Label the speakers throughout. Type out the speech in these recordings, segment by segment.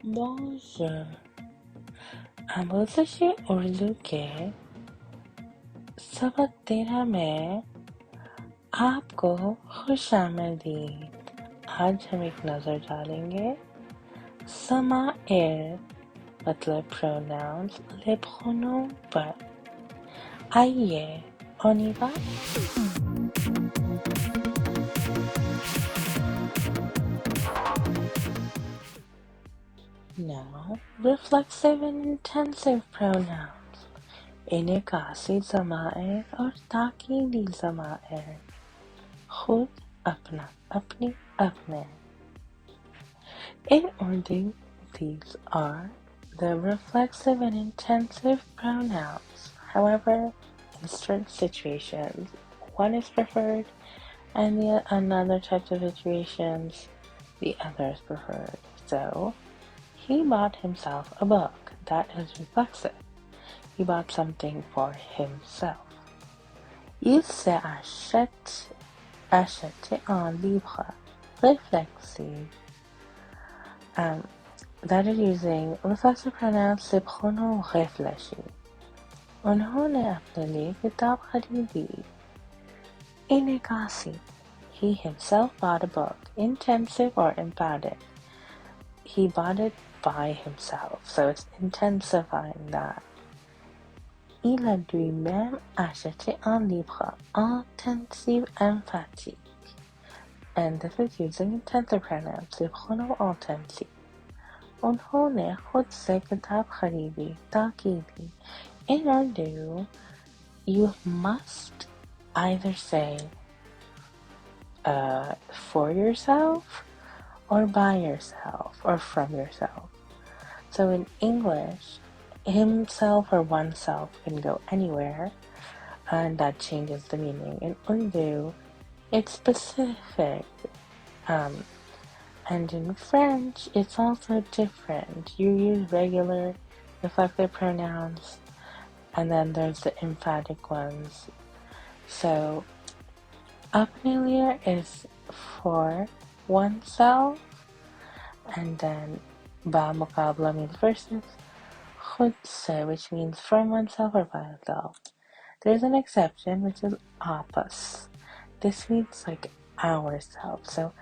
Speaker 1: Bonjour. आमोज़श Urdu के सबक 13 में आपको खुशामदीद। आज हम एक नज़र डालेंगे ज़माइर मतलब प्रोनाउंस les pronoms पर। आइए on y va? Now, reflexive and intensive pronouns. इनकासी ज़माइर और ताकीदी ज़माइर। खुद, अपना, अपनी, अपने. In Urdu, these are the reflexive and intensive pronouns. However, in certain situations, one is preferred, and another type of situations, the other is preferred. So, he bought himself a book. That is reflexive. He bought something for himself. Il s'est acheté un livre. Réfléchis. That is using reflexive pronouns, le pronom réfléchis. उन्होंने अपने लिए किताब खरीदी. इनकासी. He himself bought a book. Intensive or emphatic. He bought it by himself, so it's intensifying that. Il a lui-même acheté un livre. Intensif emphatique. And this is using intensive pronouns, le pronom intensif. उन्होंने खुद से किताब खरीदी, ताकीदी. In Urdu, you must either say for yourself or by yourself or from yourself. So in English, himself or oneself can go anywhere, and that changes the meaning. In Urdu, it's specific. And in French, it's also different. You use regular reflexive pronouns, and then there's the emphatic ones. So, apne liye is for oneself, and then ba muqabla means versus, khud se, which means from oneself or by oneself. There's an exception, which is apas. This means like ourselves. So,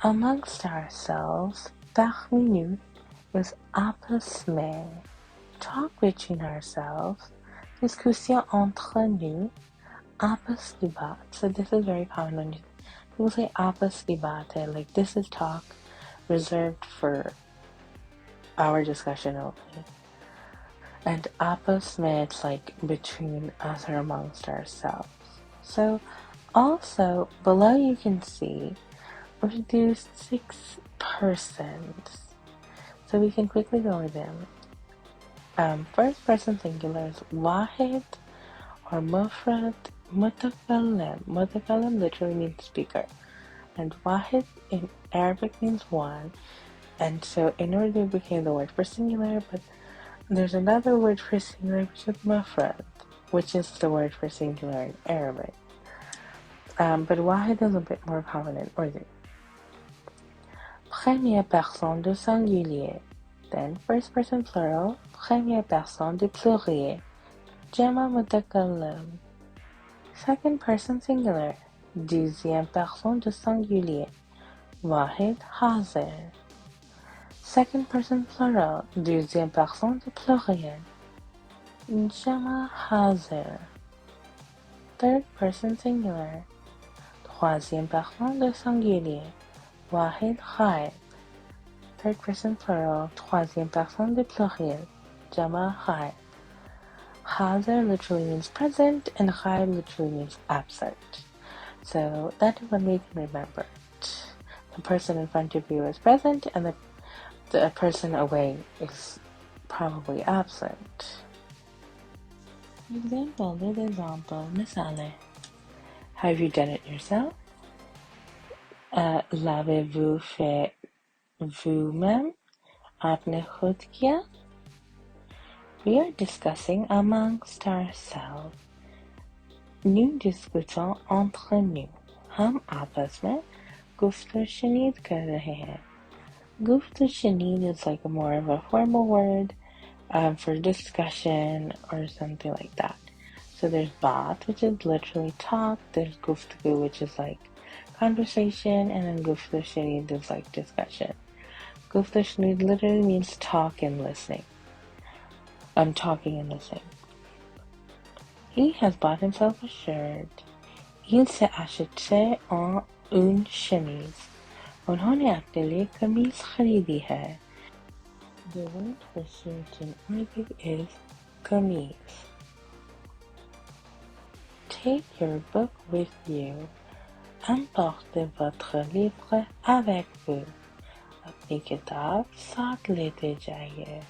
Speaker 1: amongst ourselves, parmi nous is apas mein. Talk between ourselves. Discussion entre nous. Apas ki baat. So this is very common when people say apas ki baat hai, like this is talk reserved for our discussion only. And apas mein, it's like between us or amongst ourselves. So also below you can see Urdu 6 persons. So we can quickly go over them. First person singular is wahid or mufrad, mutakallim. Mutakallim literally means speaker. And wahid in Arabic means one. And so in Urdu it became the word for singular, but there's another word for singular which is mufrad, which is the word for singular in Arabic. But wahid is a bit more common in Urdu. Première personne du singulier. Then first person plural, première personne du pluriel. Jama mutakallim. Second person singular, deuxième personne du singulier. Wahid hazir. Second person plural, deuxième personne du pluriel. Jama hazir. Third person singular, troisième personne du singulier. Wahid ghaib. Third person plural, troisième personne du pluriel. Jama ghaib. Hazir literally means present, and ghaib literally means absent. So that is one we can remember. The person in front of you is present, and the person away is probably absent. Example, misale. Have you done it yourself? L'avez-vous fait vous-même? Aapne khud kiya? We are discussing amongst ourselves. Nous discutons entre nous. हम आपस में गुफ्त व शनीद कर रहे हैं. Gufta Shanid is like a more of a formal word for discussion or something like that. So there's Baat, which is literally talk. There's Guftagu, which is like conversation. And then Gufta Shanid is like discussion. Gufta Shanid literally means talk and listening. I'm talking and listening. He has bought himself a shirt. Il s'est acheté une chemise. उन्होंने अपने लिए कमीज खरीदी है. The word for shirt in Urdu is kameez. Take your book with you. Emportez votre livre avec vous. अपनी किताब साथ लेते जाइए.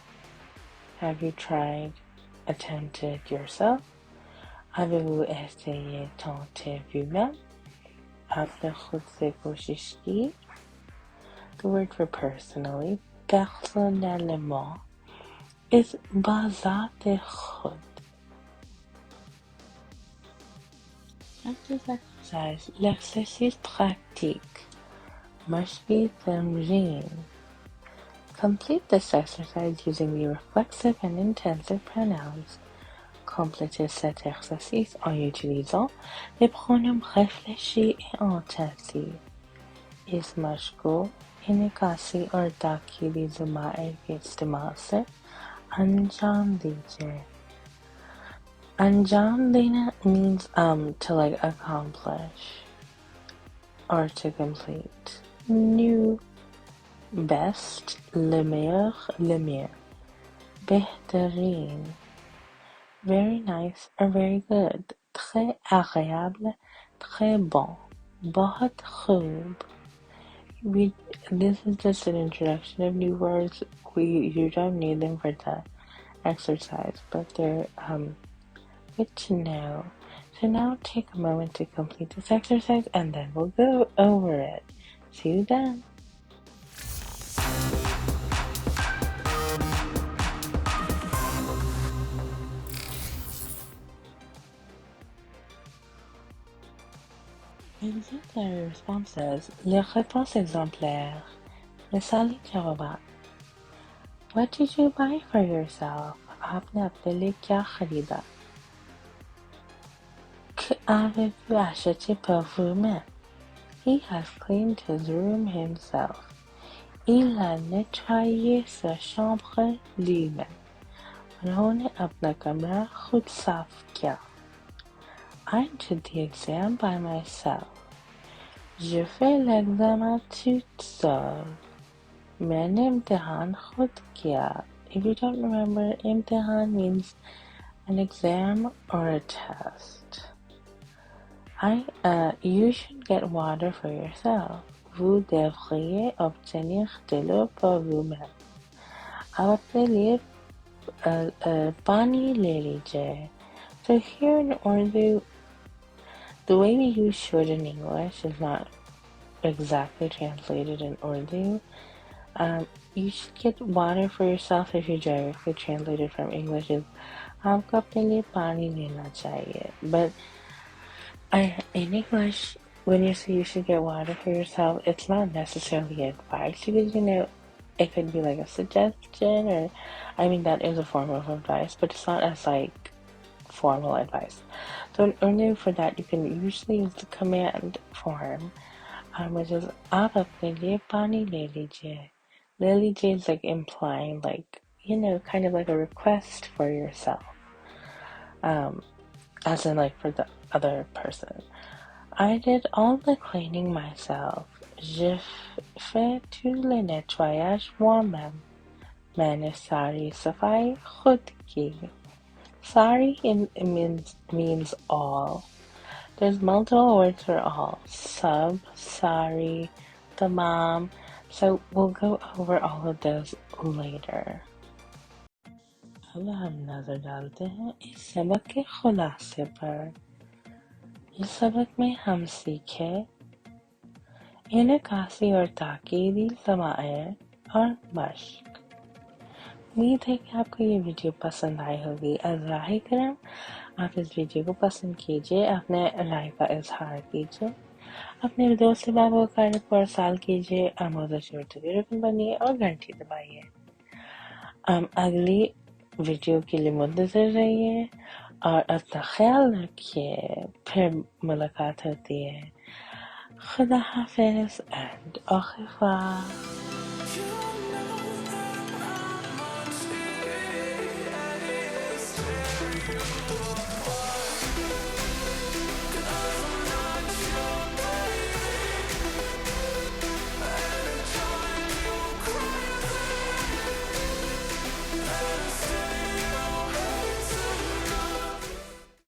Speaker 1: Have you tried, attempted yourself? Avez-vous essayé, tenté vous-même? आपने खुद से कोशिश की? The word for personally, personnellement, is bazate khud. After exercise, l'exercice pratique, mashqi tamreen. Complete this exercise using the reflexive and intensive pronouns. Complétez cet exercice en utilisant les pronoms réfléchis et intensifs. इस मशक को इनकासी और ताकीदी ज़माइर के इस्तेमाल से अंजाम दीजिए. अंजाम देना means to like accomplish or to complete. Nous, best, le meilleur, बेहतरीन, very nice or very good, très agréable, très bon, बहुत खूब. This is just an introduction of new words. You don't need them for the exercise, but they're good to know. So now take a moment to complete this exercise and then we'll go over it. See you then. Exemplary responses. Les réponses exemplaires. Le sali jawab. What did you buy for yourself? आपने अपने लिए क्या खरीदा? Qu'avez-vous acheté pour vous-même? He has cleaned his room himself. Il a nettoyé sa chambre lui-même. उन्होंने अपना कमरा खुद साफ किया. I did the exam by myself. Je fais l'examen toute seule. मैंने इम्तिहान खुद किया. If you don't remember, imtihan means an exam or a test. You should get water for yourself. Vous devriez obtenir de l'eau pour vous-même. आप अपने लिए पानी ले लीजिए. So here in Urdu, the way we use should in English is not exactly translated in Urdu. You should get water for yourself if you directly translated from English is आपको अपने लिए पानी लेना चाहिए. But in English, when you say you should get water for yourself, it's not necessarily advice because, it could be like a suggestion or, that is a form of advice, but it's not as like formal advice. So in Urdu for that, you can usually use the command form, which is आप अपने लिए पानी ले लीजिए. Le लीजिए is like implying like, kind of like a request for yourself. As in like for the other person. I did all the cleaning myself. Je fais tout le nettoyage moi-même. मैंने सारी सफाई खुद की. Sari means all. There's multiple words for all. Sub, sari, tamam. So we'll go over all of those later. अब हम नजर डालते हैं इस सबक के खुलासे पर. इस सबक में हम सीखे इनकासी और ताकीदी ज़माइर और मश्क. उम्मीद है कि आपको ये वीडियो पसंद आई होगी. राय करम आप इस वीडियो को पसंद कीजिए, अपने राय का इजहार कीजिए. अपने दोस्त बाब को कार्य पर साल कीजिए, आमोज़श उर्दू की रुकन बनिए और घंटी दबाइए। अगली वीडियो के लिए मुंतज़र रहिए और अपना ख्याल रखिए। फिर मुलाकात होती है। खुदा हाफिज़ एंड आखिफा।